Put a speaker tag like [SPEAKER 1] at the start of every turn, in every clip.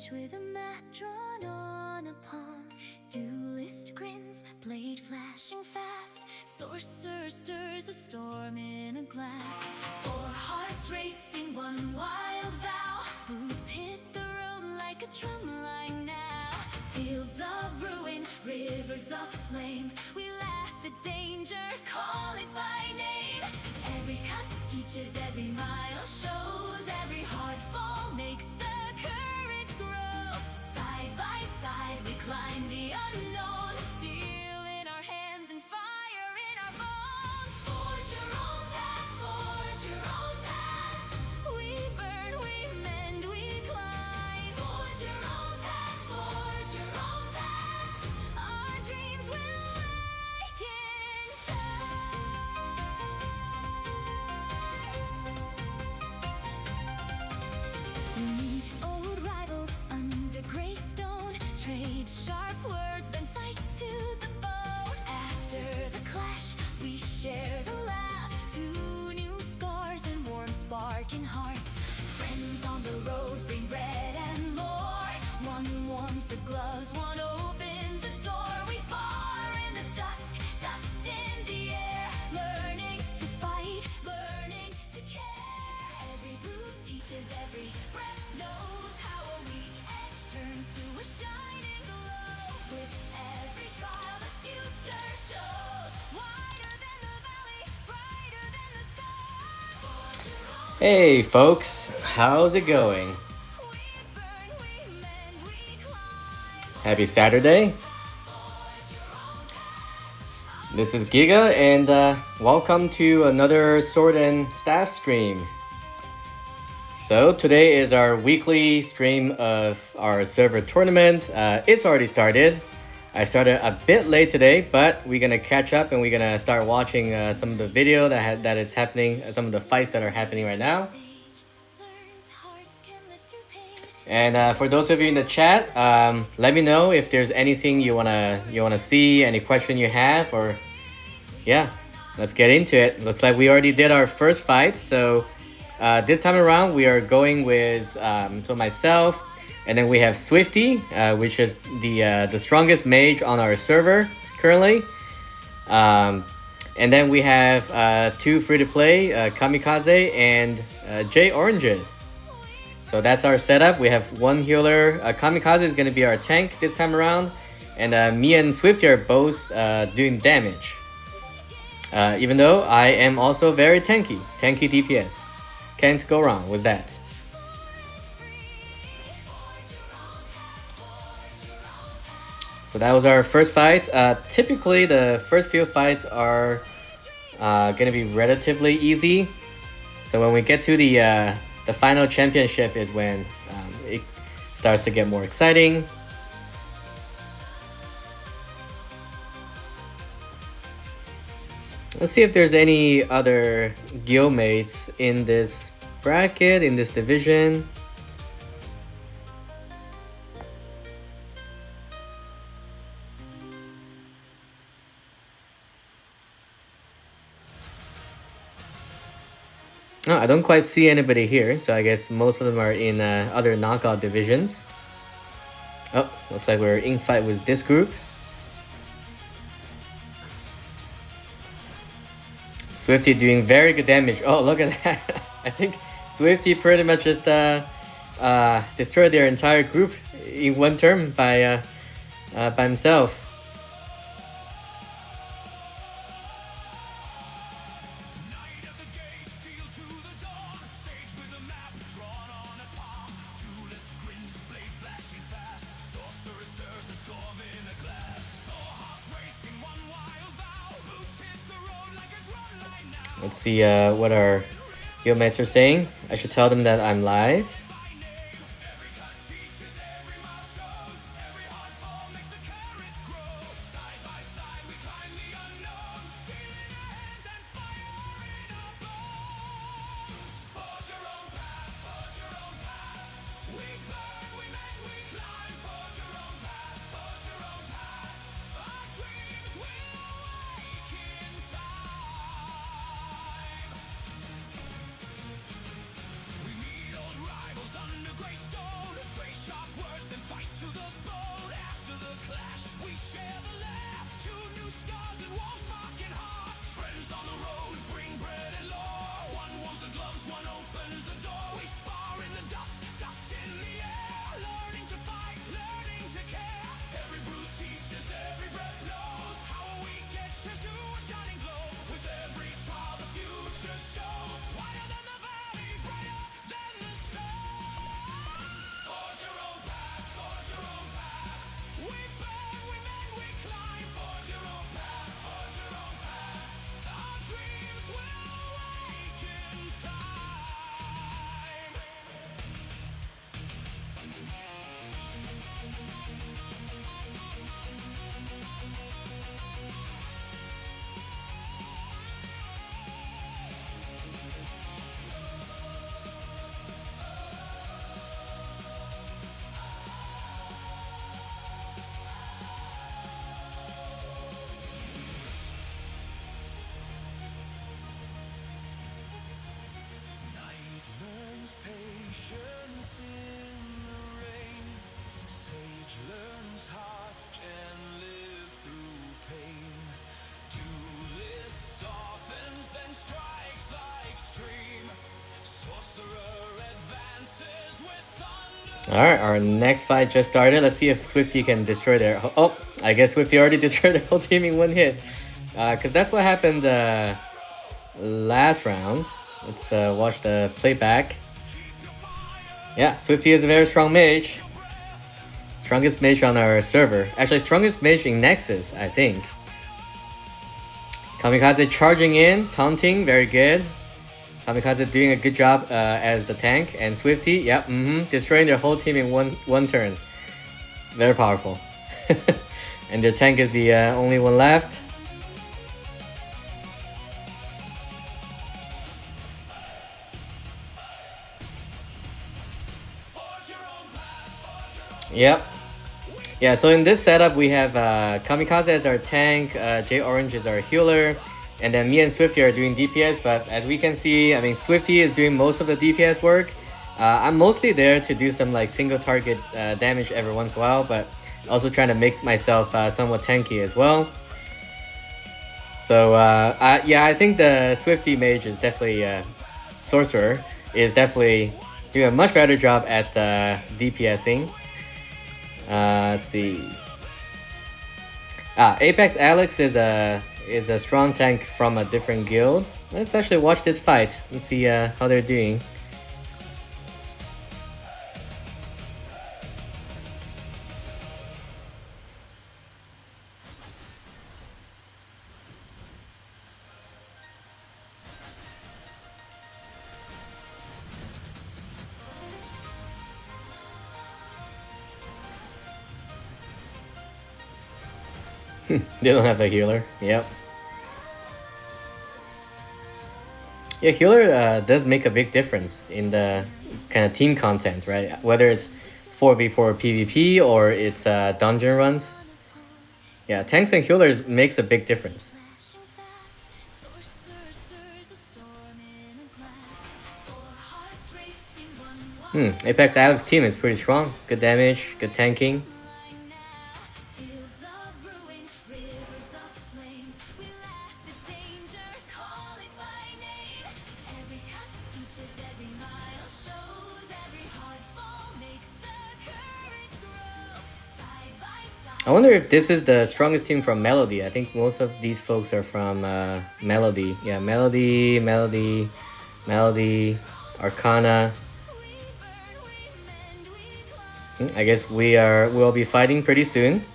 [SPEAKER 1] stage with a map drawn on a palm. Duelist grins, blade flashing fast. Sorcerer stirs a storm in a glass. Four hearts racing, one wild vow. Boots hit the road like a drum line now. Fields of ruin, rivers of flame. We laugh at danger, call it by name. Every cut teaches, every mile shows. Every hard fall makes the courage grow. Side by side we climb the unknown. Steel in our hands and fire in our bones. Forge your own paths, forge your own paths. We burn, we mend, we climb. Forge your own paths, forge your own paths. Our dreams will wake in time. We meet old rivals under gray stone. Trade sharp words, then fight to the bone. After the clash, we share the laugh. Two new scars and warm spark in hearts. Friends on the road bring bread and more. One warms the gloves, one opens the door. We spar in the dusk, dust in the air. Learning to fight, learning to care. Every bruise teaches, every breath knows how a weak edge turns to a shining glow. With every trial, the future shows. Wider than the valley, brighter than the sun. Forge your own.
[SPEAKER 2] Hey folks, how's it going?
[SPEAKER 1] We burn, we mend, we climb.
[SPEAKER 2] Happy Saturday.
[SPEAKER 1] Forge your own paths.
[SPEAKER 2] This is Giga and welcome to another Sword and Staff stream. So today is our weekly stream of our server tournament. It's already started. I started a bit late today, but we're gonna catch up and we're gonna start watching some of the video that is happening, some of the fights that are happening right now.
[SPEAKER 1] Learns hearts can live through pain.
[SPEAKER 2] And for those of you in the chat, let me know if there's anything you wanna see, any question you have, or yeah, let's get into it. Looks like we already did our first fight, so this time around we are going with so myself, and then we have Swifty, which is the strongest mage on our server currently. And then we have two free-to-play, Kamikaze and J Oranges. So that's our setup. We have one healer. Kamikaze is going to be our tank this time around. And me and Swifty are both doing damage. Even though I am also very tanky DPS. Can't go wrong with that. So that was our first fight. Typically the first few fights are gonna be relatively easy. So when we get to the final championship is when it starts to get more exciting. Let's see if there's any other guildmates in this bracket, in this division. Oh, I don't quite see anybody here, so I guess most of them are in other knockout divisions. Oh, looks like we're in fight with this group. Swifty doing very good damage. Oh, look at that. I think Swifty pretty much just destroyed their entire group in one turn by himself. Let's see what our guildmates are saying. I should tell them that I'm live. All right, our next fight just started. Let's see if Swifty can destroy their. Oh, I guess Swifty already destroyed their whole team in one hit. Because that's what happened last round. Let's watch the playback. Yeah, Swifty is a very strong mage. Strongest mage on our server. Actually, strongest mage in Nexus, I think. Kamikaze charging in, taunting, very good. Kamikaze doing a good job as the tank. And Swifty, yep, destroying their whole team in one turn. Very powerful. And their tank is the only one left. Yep. Yeah, so in this setup, we have Kamikaze as our tank, J Orange is our healer, and then me and Swifty are doing DPS, but as we can see, I mean, Swifty is doing most of the DPS work. I'm mostly there to do some like single target damage every once in a while, but also trying to make myself somewhat tanky as well. So yeah, I think the Swifty mage is definitely, Sorcerer, is definitely doing a much better job at DPSing. Let's see. Apex Alex is a strong tank from a different guild. Let's actually watch this fight and see how they're doing. They don't have a healer. Yep. Yeah, healer does make a big difference in the kind of team content, right? Whether it's 4v4 PvP or it's dungeon runs. Yeah, tanks and healers makes a big difference. Apex Alex team is pretty strong. Good damage, good tanking. I wonder if this is the strongest team from Melody. I think most of these folks are from Melody. Yeah, Melody, Arcana. I guess we'll be fighting pretty soon.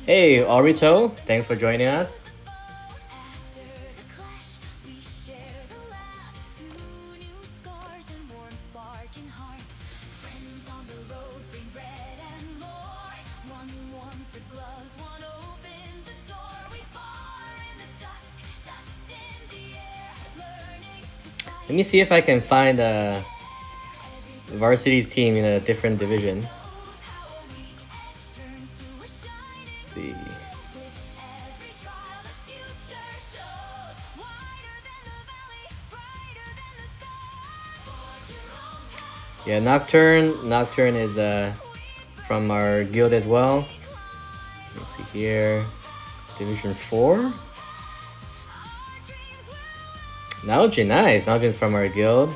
[SPEAKER 2] Hey, Orito, thanks for joining us. Let me see if I can find Varsity's team in a different division. Let's see. Yeah, Nocturne. Nocturne is from our guild as well. Let's see here. Division 4. Naojin, nice. Naojin from our guild.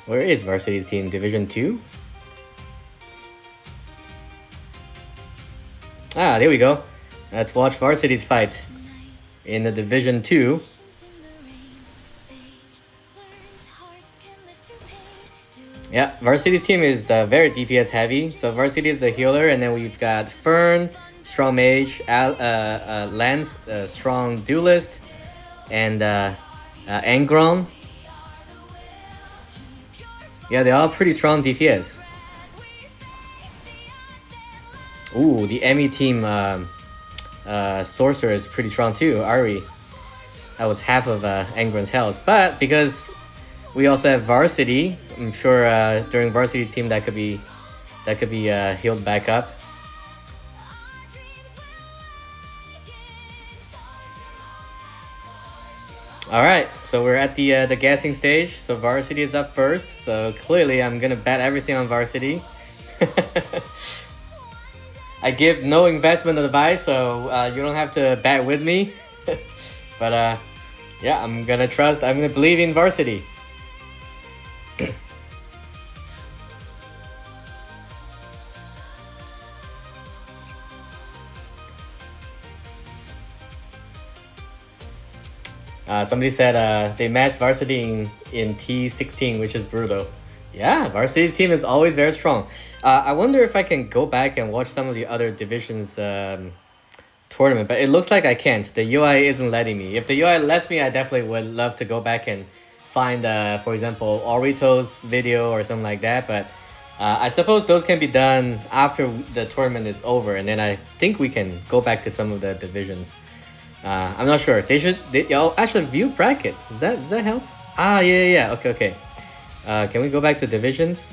[SPEAKER 2] Where is Varsity's team? Division 2? Ah, there we go. Let's watch Varsity's fight in the Division 2. Yeah, Varsity's team is very DPS heavy. So Varsity is the healer, and then we've got Fern, strong mage, Lance, strong duelist, and Angron. Yeah, they're all pretty strong DPS. Ooh, the Emmy team Sorcerer is pretty strong too, Ari. That was half of Angron's health. But because we also have Varsity, I'm sure during Varsity's team that could be healed back up. All right, so we're at the guessing stage. So varsity is up first. So clearly, I'm gonna bet everything on varsity. I give no investment advice, so you don't have to bet with me. But yeah, I'm gonna trust. I'm gonna believe in varsity. Somebody said they matched varsity in T16, which is brutal. Yeah, varsity's team is always very strong. I wonder if I can go back and watch some of the other divisions tournament, but it looks like I can't. The UI isn't letting me. If the UI lets me, I definitely would love to go back and find, for example, Orito's video or something like that. But I suppose those can be done after the tournament is over, and then I think we can go back to some of the divisions. I'm not sure. Oh, actually view bracket. Does that help? Yeah. Okay. Can we go back to divisions?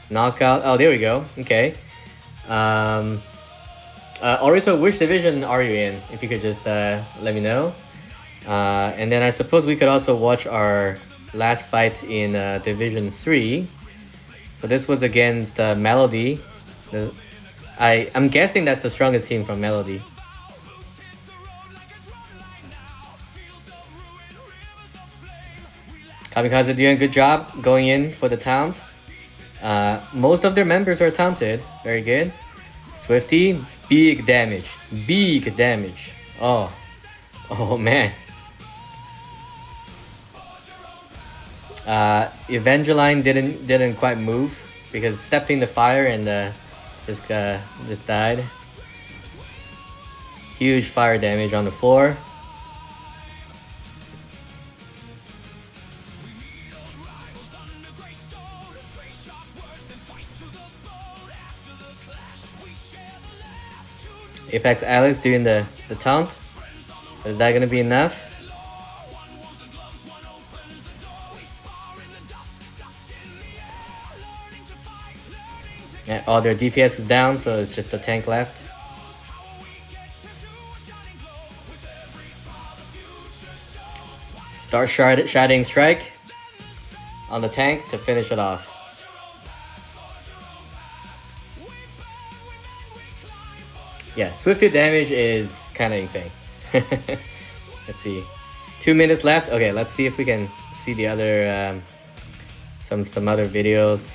[SPEAKER 2] Knockout. Oh, there we go. Okay. Orito, which division are you in? If you could just let me know. And then I suppose we could also watch our last fight in Division 3. So this was against Melody. I'm guessing that's the strongest team from Melody. Kamikaze doing a good job going in for the taunt. Most of their members are taunted. Very good. Swifty, big damage. Big damage. Oh man. Evangeline didn't quite move because stepped in the fire and just died. Huge fire damage on the floor. Apex Alex doing the taunt. Is that gonna be enough? Yeah, all their DPS is down, so it's just a tank left. Start Sharding Strike on the tank to finish it off. Yeah, Swifty damage is kind of insane. Let's see. 2 minutes left. Okay, let's see if we can see the other some other videos.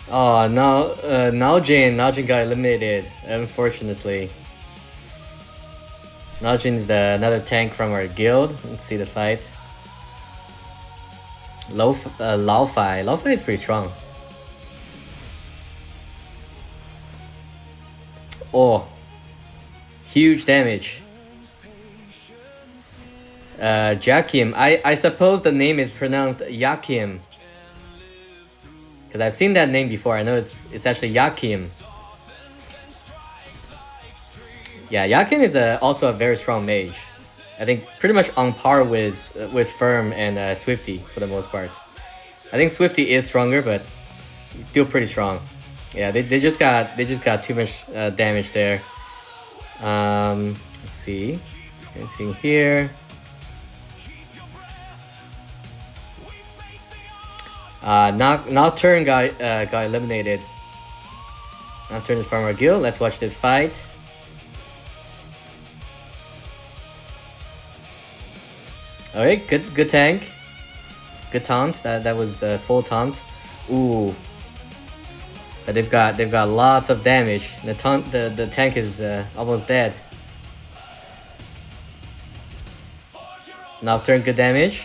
[SPEAKER 2] Oh no, Naojin got eliminated, unfortunately. Naojin's another tank from our guild. Let's see the fight. Laofai is pretty strong. Oh, huge damage. Jakim. I suppose the name is pronounced Yakim. Because I've seen that name before. I know it's actually Yakim. Yeah, Yakim is also a very strong mage. I think pretty much on par with Firm and Swifty for the most part. I think Swifty is stronger, but still pretty strong. Yeah, they just got too much damage there. Let's see. Let's see here. Nocturne got eliminated. Nocturne is from our guild. Let's watch this fight. Alright, good tank. Good taunt. That was full taunt. Ooh. But they've got lots of damage. The tank is almost dead. Nocturne, good damage.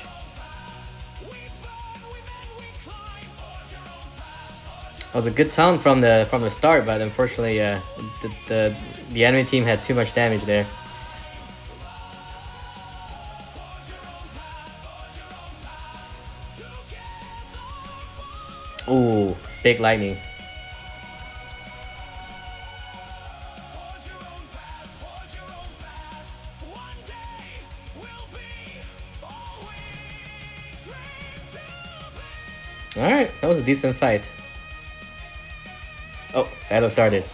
[SPEAKER 2] That was a good taunt from the start, but unfortunately, the enemy team had too much damage there. Ooh, big lightning. Alright, that was a decent fight. Oh, battle started.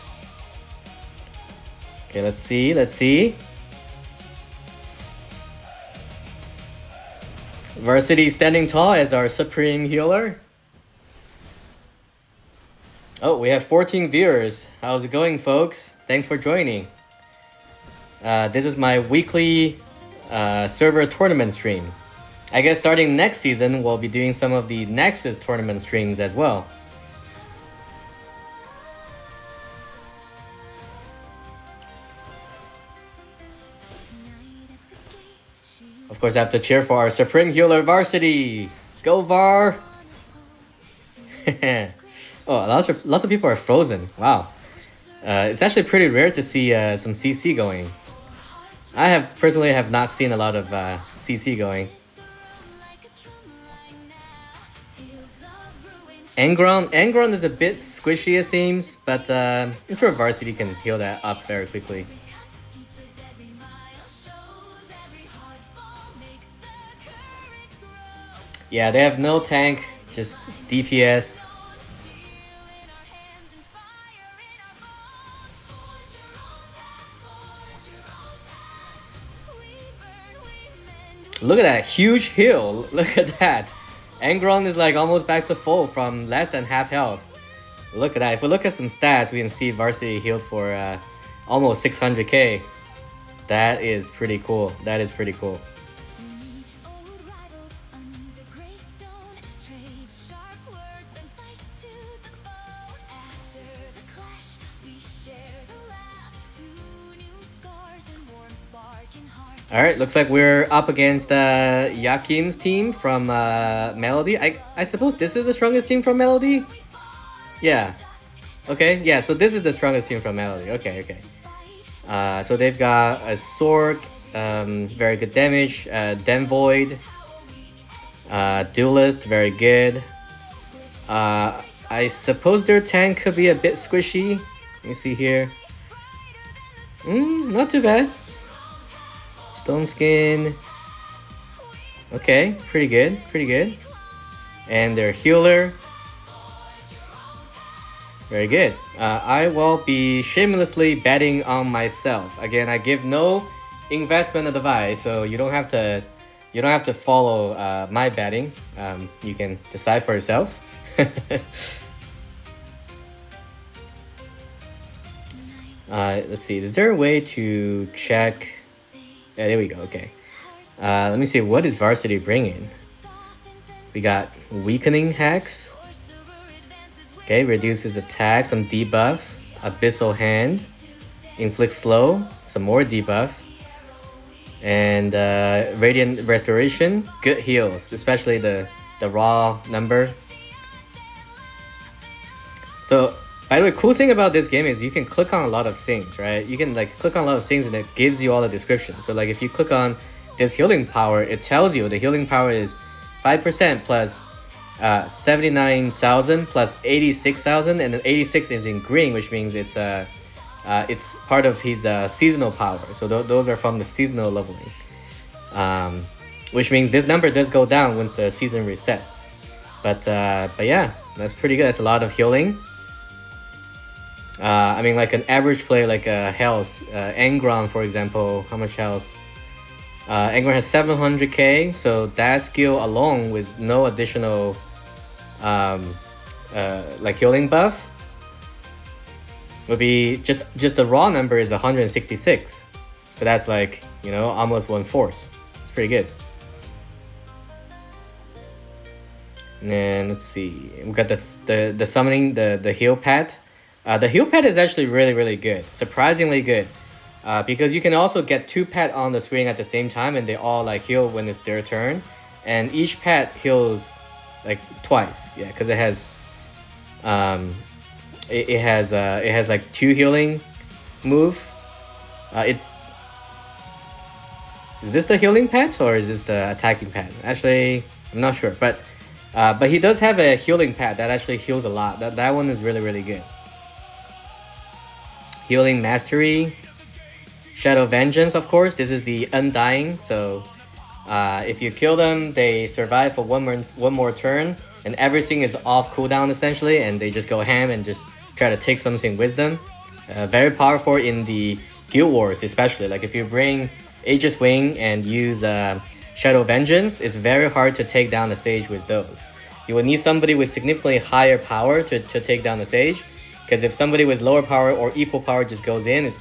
[SPEAKER 2] Okay, let's see, let's see. Varsity standing tall as our supreme healer. Oh, we have 14 viewers. How's it going, folks? Thanks for joining. This is my weekly server tournament stream. I guess starting next season, we'll be doing some of the Nexus tournament streams as well. Of course, I have to cheer for our Supreme Healer Varsity. Go Var! Oh, lots of people are frozen. Wow. It's actually pretty rare to see some CC going. I personally have not seen a lot of CC going. Angron is a bit squishy, it seems, but I'm sure Varsity can heal that up very quickly. Yeah, they have no tank, just DPS. Look at that huge heal. Look at that. Angron is like almost back to full from less than half health. Look at that. If we look at some stats, we can see Varsity healed for almost 600k. That is pretty cool. That is pretty cool. Alright, looks like we're up against Yakim's team from Melody. I suppose this is the strongest team from Melody? Yeah. Okay, yeah, so this is the strongest team from Melody. Okay. So they've got a Sork, very good damage, Denvoid, Duelist, very good. I suppose their tank could be a bit squishy. Let me see here. Not too bad. Stone Skin. Okay, pretty good. And their healer. Very good. I will be shamelessly betting on myself. Again, I give no investment advice, so you don't have to follow my betting. You can decide for yourself. Let's see. Is there a way to check? Yeah, there we go. Okay. Let me see. What is Varsity bringing? We got Weakening Hex. Okay, reduces attack, some debuff. Abyssal Hand. Inflict Slow, some more debuff. And Radiant Restoration. Good heals, especially the raw number. So, by the way, cool thing about this game is you can click on a lot of things, right? You can like click on a lot of things and it gives you all the description. So like if you click on this healing power, it tells you the healing power is 5% plus 79,000 plus 86,000, and then 86 is in green, which means it's part of his seasonal power. So those are from the seasonal leveling, which means this number does go down once the season reset. But yeah, that's pretty good. That's a lot of healing. I mean, like an average play, like health, Angron, for example, how much health? Angron has 700k, so that skill alone with no additional like healing buff would be just the raw number is 166. So that's like, you know, almost 1/4. It's pretty good. And then let's see, we got the summoning, the heal pad. The heal pad is actually really good, surprisingly good, because you can also get 2 pad on the screen at the same time, and they all like heal when it's their turn, and each pad heals like twice. Yeah, because it has it has like 2 healing move. Is this the healing pad or is this the attacking pad? Actually, I'm not sure, but he does have a healing pad that actually heals a lot. That one is really good. Healing Mastery, Shadow Vengeance, of course. This is the Undying, so if you kill them, they survive for one more turn, and everything is off cooldown essentially, and they just go ham and just try to take something with them. Very powerful in the Guild Wars, especially. Like if you bring Aegis Wing and use Shadow Vengeance, it's very hard to take down the Sage with those. You will need somebody with significantly higher power to take down the Sage, because if somebody with lower power or equal power just goes in, it's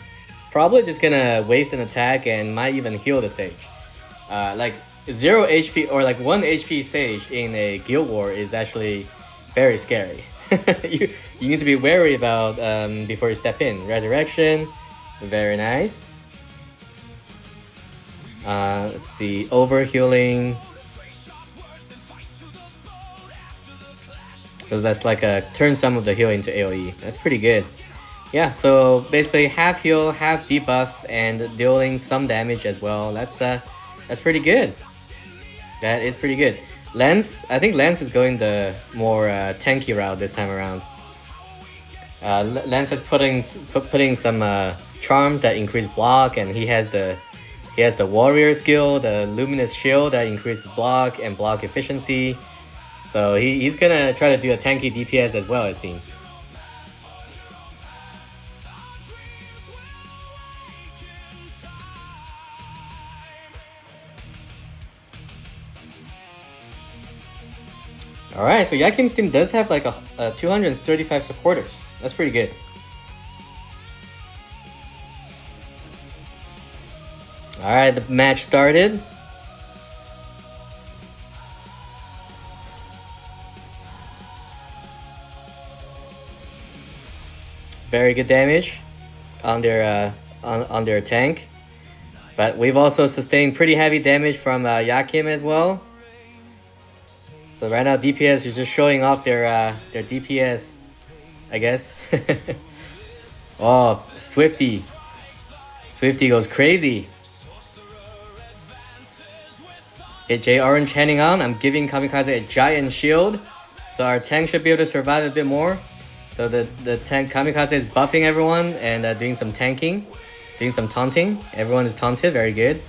[SPEAKER 2] probably just gonna waste an attack and might even heal the Sage. Like 0 HP or like 1 HP Sage in a Guild War is actually very scary. you need to be wary about before you step in. Resurrection, very nice. Let's see, overhealing. Because that's like a turn some of the heal into AoE. That's pretty good. Yeah, so basically half heal, half debuff, and dealing some damage as well. That's pretty good. That is pretty good. Lance, I think Lance is going the more tanky route this time around. Lance is putting some charms that increase block, and he has the warrior skill, the luminous shield that increases block and block efficiency. So he's gonna try to do a tanky DPS as well, it seems. Alright, so Yakim's team does have like a 235 supporters. That's pretty good. Alright, the match started. Very good damage on their tank. But we've also sustained pretty heavy damage from Yakim as well. So right now DPS is just showing off their DPS, I guess. Oh, Swifty. Swifty goes crazy. Hit J Orange handing on. I'm giving Kamikaze a giant shield. So our tank should be able to survive a bit more. So the tank Kamikaze is buffing everyone and doing some tanking. Doing some taunting. Everyone is taunted, very good.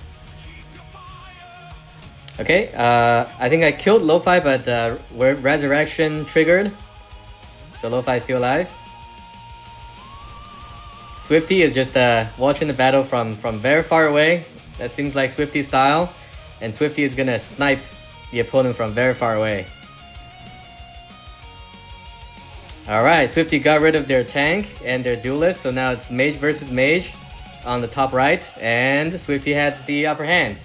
[SPEAKER 2] Okay, I think I killed Lo-Fi, but Resurrection triggered. So Lo-Fi is still alive. Swifty is just watching the battle from very far away. That seems like Swifty's style. And Swifty is gonna snipe the opponent from very far away. Alright, Swifty got rid of their tank and their duelist, so now it's mage versus mage on the top right, and Swifty has the upper hand.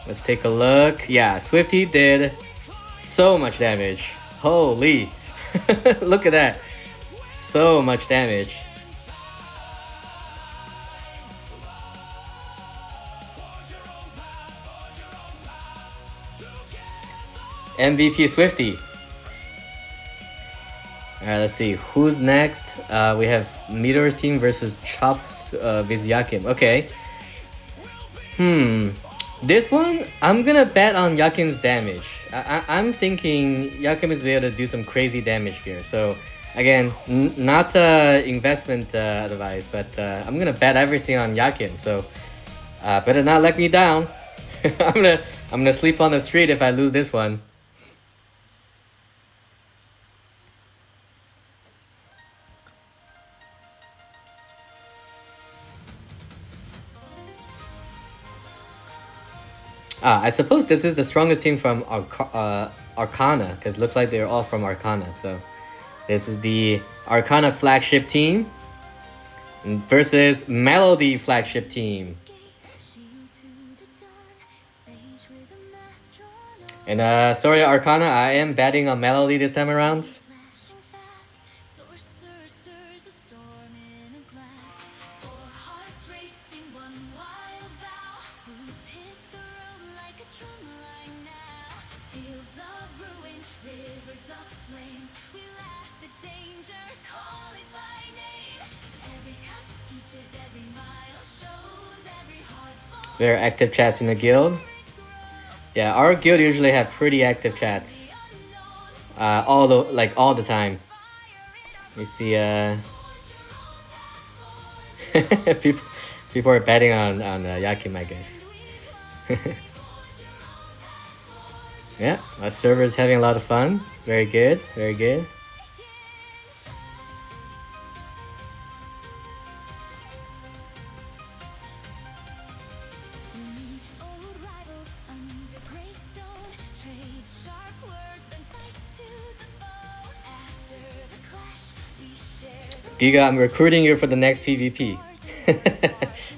[SPEAKER 2] Let's take a look. Yeah, Swifty did so much damage. Holy. Look at that. So much damage. MVP Swifty. Alright, let's see. Who's next? We have Meteor's team versus Chops with Yakim. Okay. This one, I'm gonna bet on Yakim's damage. I'm thinking Yakim is able to do some crazy damage here. So, again, not investment advice, but I'm gonna bet everything on Yakim. So, better not let me down. I'm gonna sleep on the street if I lose this one. I suppose this is the strongest team from Arcana, because it looks like they're all from Arcana. So this is the Arcana Flagship team versus Melody Flagship team. And sorry Arcana, I am betting on Melody this time around. Very active chats in the guild. Yeah, our guild usually have pretty active chats. All the time. You see, people are betting on Yakim, I guess. Yeah, our server is having a lot of fun. Very good, very good. Giga, I'm recruiting you for the next PvP.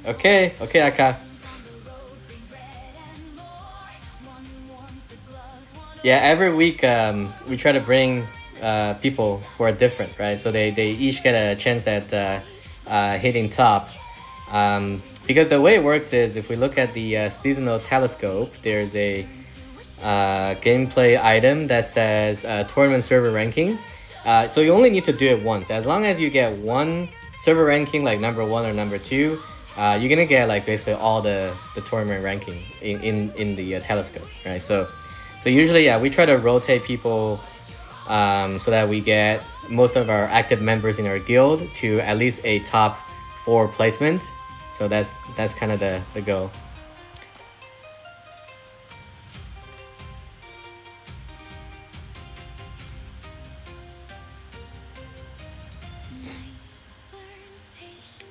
[SPEAKER 2] Okay, Aka. Yeah, every week we try to bring people who are different, right? So they each get a chance at hitting top. Because the way it works is if we look at the seasonal telescope, there's a gameplay item that says tournament server ranking. So you only need to do it once. As long as you get one server ranking, like number 1 or number 2, you're gonna get like basically all the tournament ranking in the telescope, right? So usually, yeah, we try to rotate people so that we get most of our active members in our guild to at least a top 4 placement. So that's kind of the goal.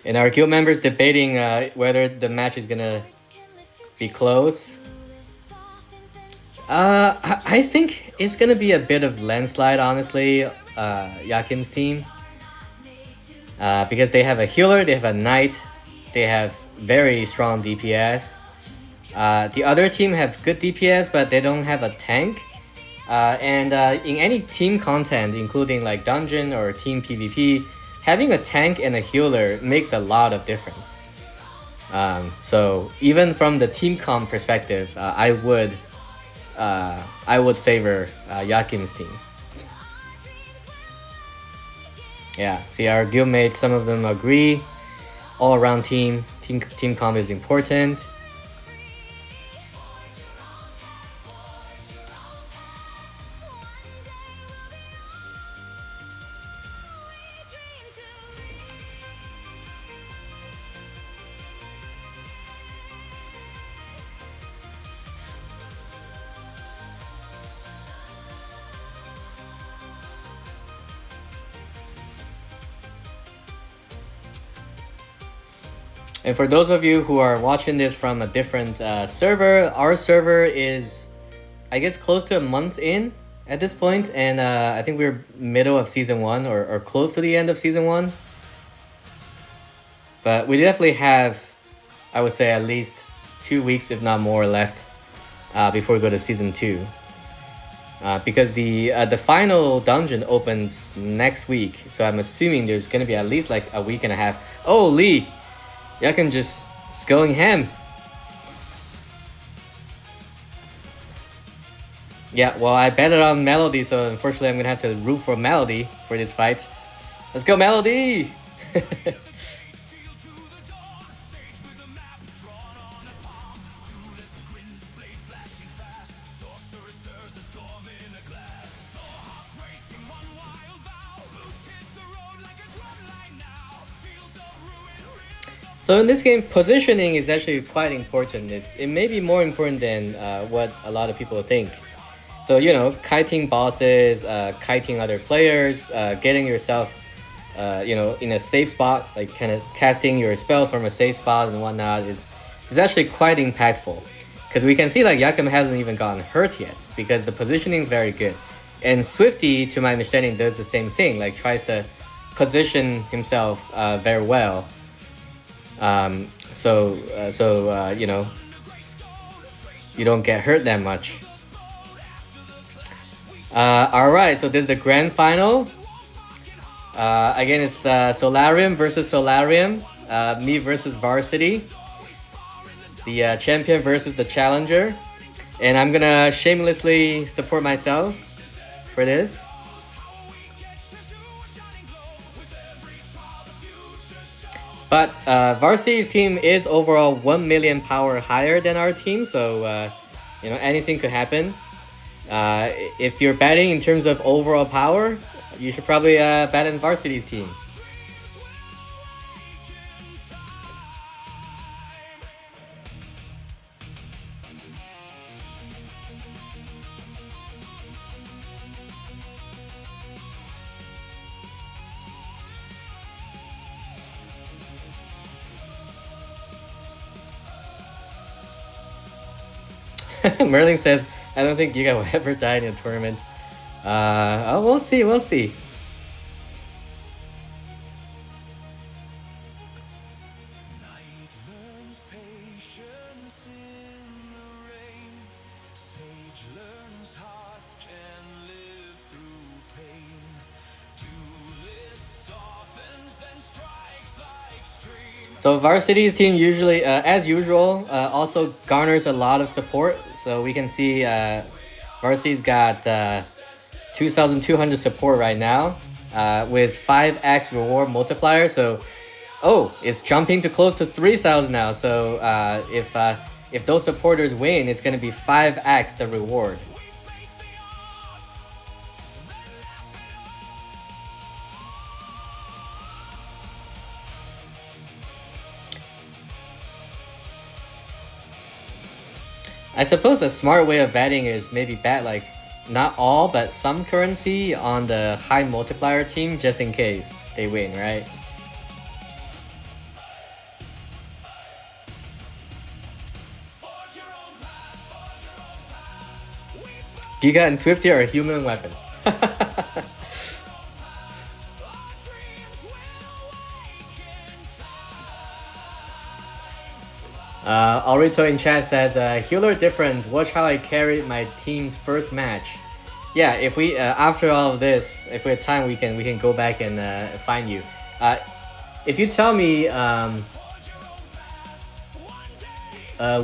[SPEAKER 2] And our guild members debating whether the match is gonna be close. I think it's gonna be a bit of landslide, honestly. Yakim's team, because they have a healer, they have a knight, they have very strong DPS. The other team have good DPS, but they don't have a tank. And in any team content, including like dungeon or team PvP, having a tank and a healer makes a lot of difference. So even from the team comp perspective, I would favor Yakim's team. Yeah, see our guildmates, some of them agree. All around team comp is important. And for those of you who are watching this from a different server, our server is, I guess, close to a month in at this point, and I think we're middle of season 1 or close to the end of season 1. But we definitely have, I would say, at least 2 weeks, if not more, left before we go to season 2. Because the final dungeon opens next week, so I'm assuming there's gonna be at least like a week and a half. Oh, Lee! Yakin just going ham. Yeah, well, I betted on Melody, so unfortunately I'm gonna have to root for Melody for this fight. Let's go, Melody! So in this game, positioning is actually quite important. It may be more important than what a lot of people think. So, you know, kiting bosses, kiting other players, getting yourself, you know, in a safe spot, like kind of casting your spells from a safe spot and whatnot is actually quite impactful. Because we can see like Yakum hasn't even gotten hurt yet because the positioning is very good. And Swifty, to my understanding, does the same thing, like tries to position himself very well. So you know, you don't get hurt that much. Alright, so this is the grand final. Again, it's Solarium versus Solarium. Me versus Varsity. The champion versus the challenger. And I'm gonna shamelessly support myself for this. But Varsity's team is overall 1 million power higher than our team, so you know, anything could happen. If you're betting in terms of overall power, you should probably bet in Varsity's team. Merlin says, I don't think Giga will ever die in a tournament. Oh, we'll see, we'll see. So Varsity's team usually, as usual, also garners a lot of support. So we can see Varsity's got 2,200 support right now with 5x reward multiplier. So, oh, it's jumping to close to 3,000 now. So if those supporters win, it's going to be 5x the reward. I suppose a smart way of betting is maybe bet like not all but some currency on the high multiplier team just in case they win, right? Giga and Swifty are human weapons. Alrito in chat says, healer difference, watch how I carried my team's first match. Yeah, if we, after all of this, if we have time, we can go back and find you. If you tell me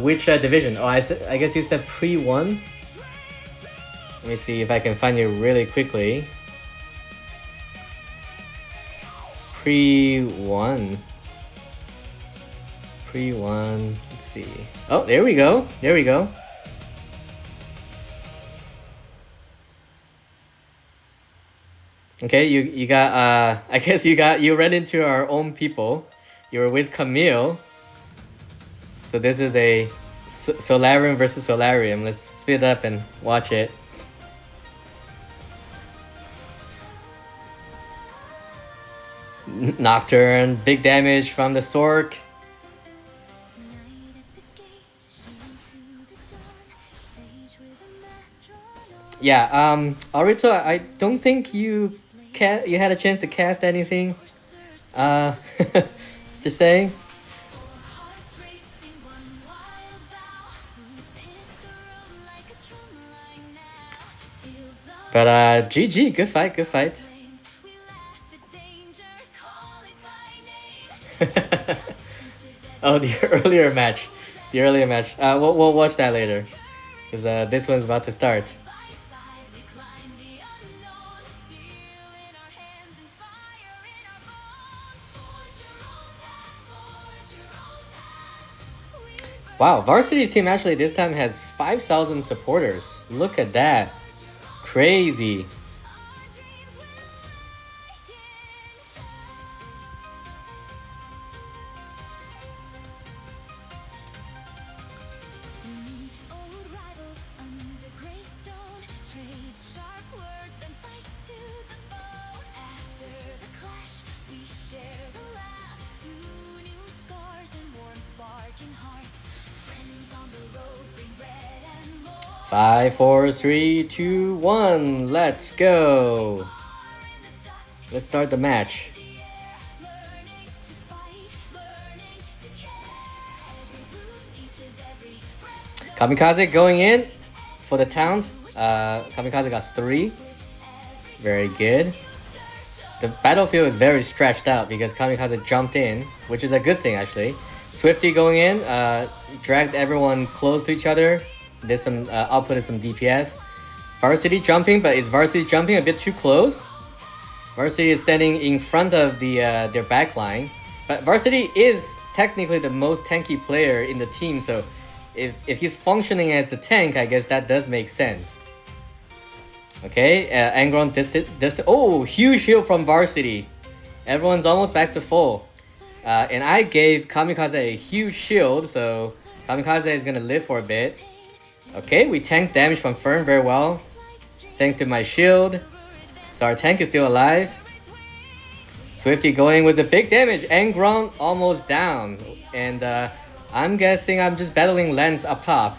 [SPEAKER 2] which division, oh, I guess you said pre-1? Let me see if I can find you really quickly. Pre-1. Pre-1. Let's see. Oh, there we go. There we go. Okay, you got I guess you ran into our own people. You were with Camille. So this is a Solarium versus Solarium. Let's speed it up and watch it. Nocturne, big damage from the Sork. Yeah, Arito, I don't think you had a chance to cast anything. Just saying. But GG, good fight, good fight. Oh, the earlier match. We'll watch that later, because this one's about to start. Wow, Varsity's team actually this time has 5,000 supporters. Look at that. Crazy. Five, four, three, two, one. Let's go. Let's start the match. Kamikaze going in for the towns. Kamikaze got 3. Very good. The battlefield is very stretched out because Kamikaze jumped in, which is a good thing actually. Swifty going in, dragged everyone close to each other. Did some outputted some DPS. Varsity jumping, but is Varsity jumping a bit too close? Varsity is standing in front of the their backline, but Varsity is technically the most tanky player in the team. So if he's functioning as the tank, I guess that does make sense. Okay, Angron distant. Oh, huge heal from Varsity. Everyone's almost back to full, and I gave Kamikaze a huge shield, so Kamikaze is gonna live for a bit. Okay, we tanked damage from Fern very well, thanks to my shield. So our tank is still alive. Swifty going with a big damage. Angron almost down. And I'm guessing I'm just battling Lens up top.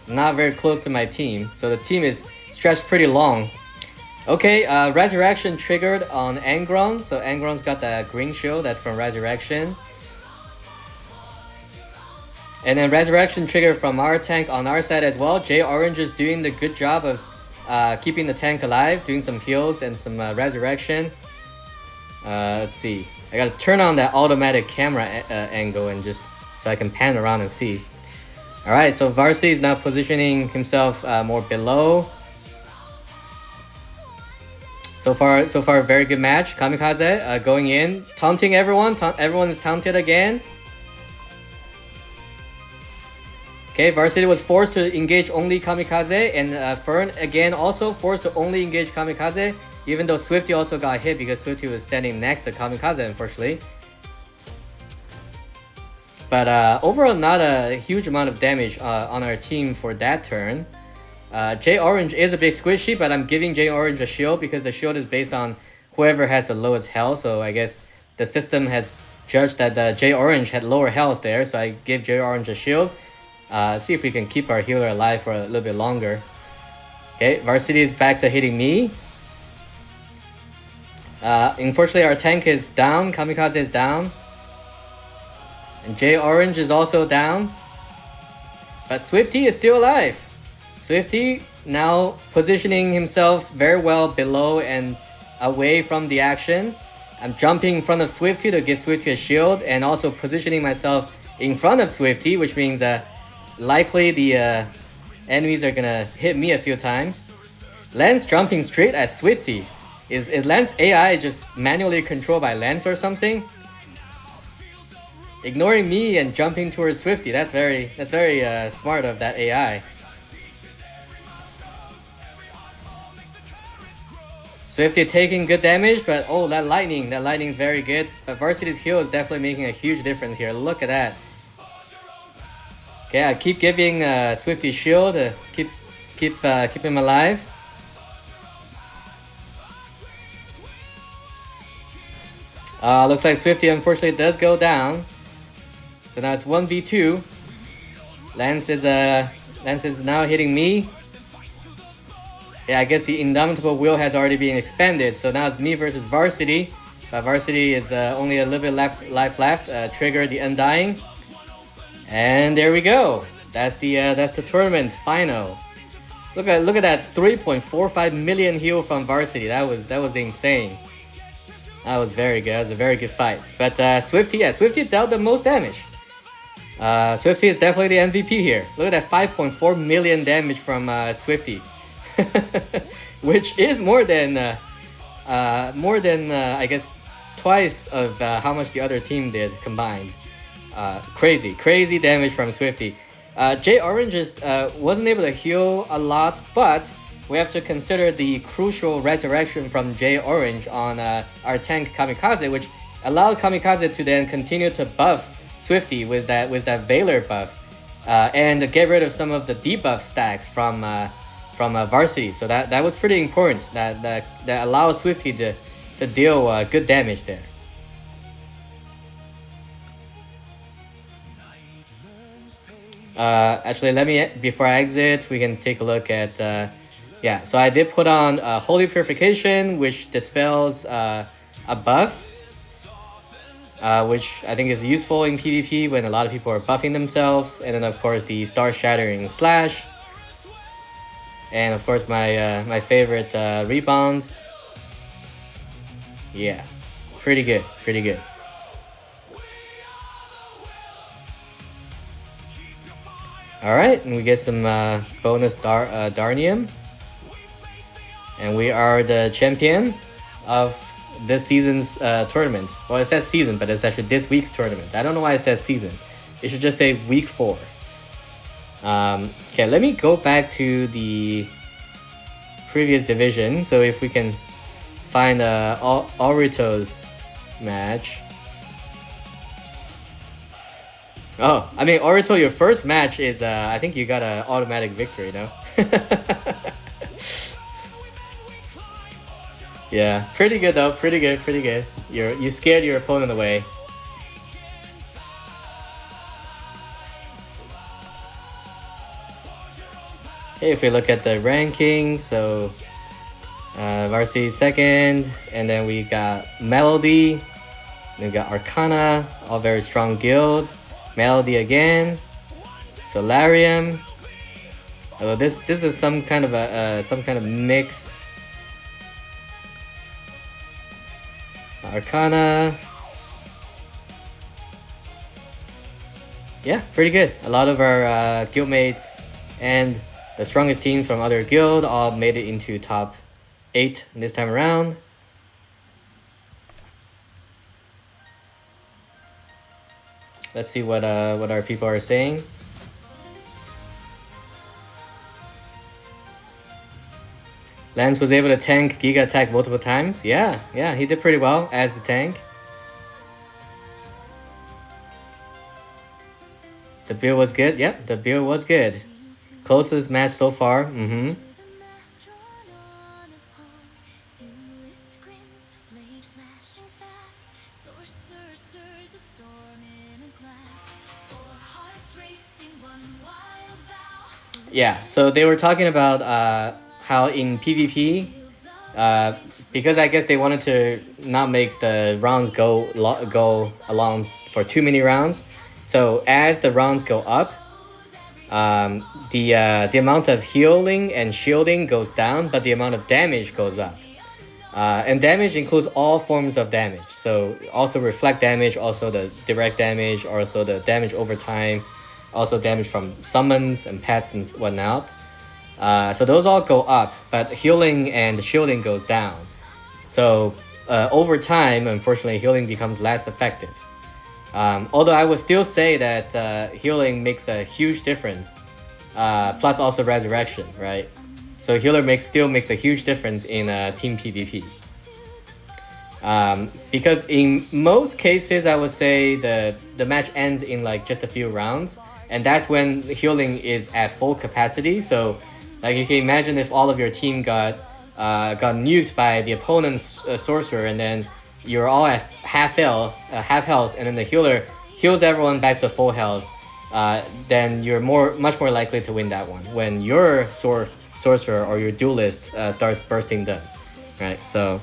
[SPEAKER 2] Not very close to my team. So the team is stretched pretty long. Okay, Resurrection triggered on Angron. So Angron's got the green shield. That's from Resurrection. And then Resurrection trigger from our tank on our side as well. J Orange is doing the good job of keeping the tank alive, doing some heals and some Resurrection. Let's see. I gotta turn on that automatic camera angle and just so I can pan around and see. All right, so Varsity is now positioning himself more below. So far, very good match. Kamikaze going in, taunting everyone. Everyone is taunted again. Okay, Varsity was forced to engage only Kamikaze, and Fern again also forced to only engage Kamikaze, even though Swifty also got hit because Swifty was standing next to Kamikaze, unfortunately. But overall, not a huge amount of damage on our team for that turn. J Orange is a bit squishy, but I'm giving J Orange a shield because the shield is based on whoever has the lowest health. So I guess the system has judged that J Orange had lower health there, so I give J Orange a shield. See if we can keep our healer alive for a little bit longer. Okay, Varsity is back to hitting me. Unfortunately, our tank is down. Kamikaze is down. And J Orange is also down. But Swifty is still alive. Swifty now positioning himself very well below and away from the action. I'm jumping in front of Swifty to give Swifty a shield, and also positioning myself in front of Swifty, which means likely the enemies are gonna hit me a few times. Lance jumping straight at Swifty. Is Lance AI just manually controlled by Lance or something? Ignoring me and jumping towards Swifty. That's very smart of that AI. Swifty taking good damage, but oh, that lightning is very good. But Varsity's heal is definitely making a huge difference here. Look at that. Okay, I keep giving Swifty shield to keep him alive. Looks like Swifty unfortunately does go down. So now it's 1v2. Lance is now hitting me. Yeah, I guess the Indomitable Will has already been expanded, so now it's me versus Varsity. But Varsity is only a little bit life left. Trigger the Undying. And there we go. That's the tournament final. Look at that 3.45 million heal from Varsity. That was insane. That was very good. That was a very good fight. But Swifty dealt the most damage. Swifty is definitely the MVP here. Look at that 5.4 million damage from Swifty. Which is more than I guess twice of how much the other team did combined. Crazy damage from Swifty. J Orange wasn't able to heal a lot, but we have to consider the crucial resurrection from J Orange on our tank Kamikaze, which allowed Kamikaze to then continue to buff Swifty with that Valor buff, and get rid of some of the debuff stacks from Varsity. So that was pretty important. That allows Swifty to deal good damage there. Actually, before I exit, we can take a look at yeah. So I did put on Holy Purification, which dispels a buff, which I think is useful in PvP when a lot of people are buffing themselves, and then of course the Star Shattering Slash, and of course my favorite Rebound. Yeah, pretty good. Alright, and we get some bonus Darnium. And we are the champion of this season's tournament. Well, it says season, but it's actually this week's tournament. I don't know why it says season. It should just say week 4. Okay, let me go back to the previous division. So if we can find Orito's match. Oh, I mean, Orito, your first match is, I think you got an automatic victory, no? Yeah, pretty good though, pretty good. You scared your opponent away. Okay, if we look at the rankings, so Varsity second, and then we got Melody, then we got Arcana, all very strong guild. Melody again, Solarium. Oh, this is some kind of mix. Arcana, yeah, pretty good. A lot of our guildmates and the strongest team from other guild all made it into top 8 this time around. Let's see what our people are saying. Lance was able to tank Giga attack multiple times. Yeah, he did pretty well as the tank. The build was good. Yep, the build was good. Closest match so far. Mm-hmm. Yeah, so they were talking about how in PvP, because I guess they wanted to not make the rounds go along for too many rounds. So as the rounds go up, the amount of healing and shielding goes down, but the amount of damage goes up. And damage includes all forms of damage. So also reflect damage, also the direct damage, also the damage over time, also damage from summons and pets and whatnot. So those all go up, but healing and shielding goes down. So over time, unfortunately, healing becomes less effective. Although I would still say that healing makes a huge difference. Plus also resurrection, right? So healer still makes a huge difference in team PvP. Because in most cases, I would say the match ends in like just a few rounds, and that's when healing is at full capacity. So like you can imagine if all of your team got nuked by the opponent's sorcerer, and then you're all at half health, and then the healer heals everyone back to full health. Then you're much more likely to win that one when your sorcerer or your duelist starts bursting them, right? So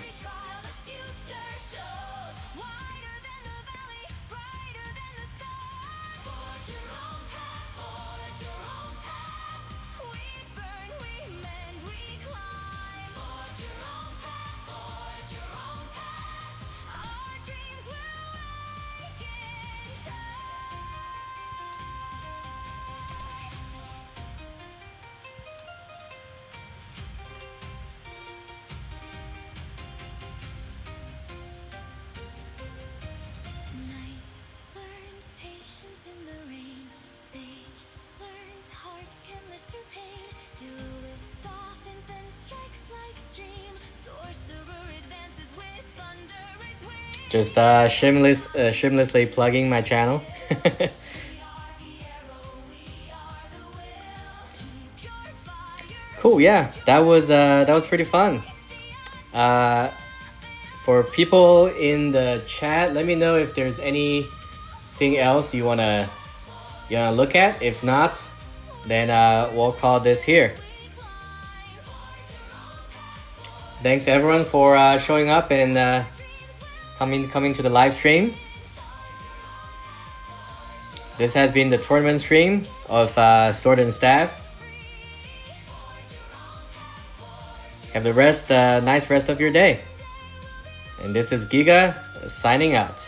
[SPEAKER 2] just shamelessly plugging my channel. Cool, yeah, that was pretty fun. For people in the chat, let me know if there's anything else you wanna look at. If not, then we'll call this here. Thanks everyone for showing up and coming to the live stream. This has been the tournament stream of Sword and Staff. Have the nice rest of your day. And this is Giga signing out.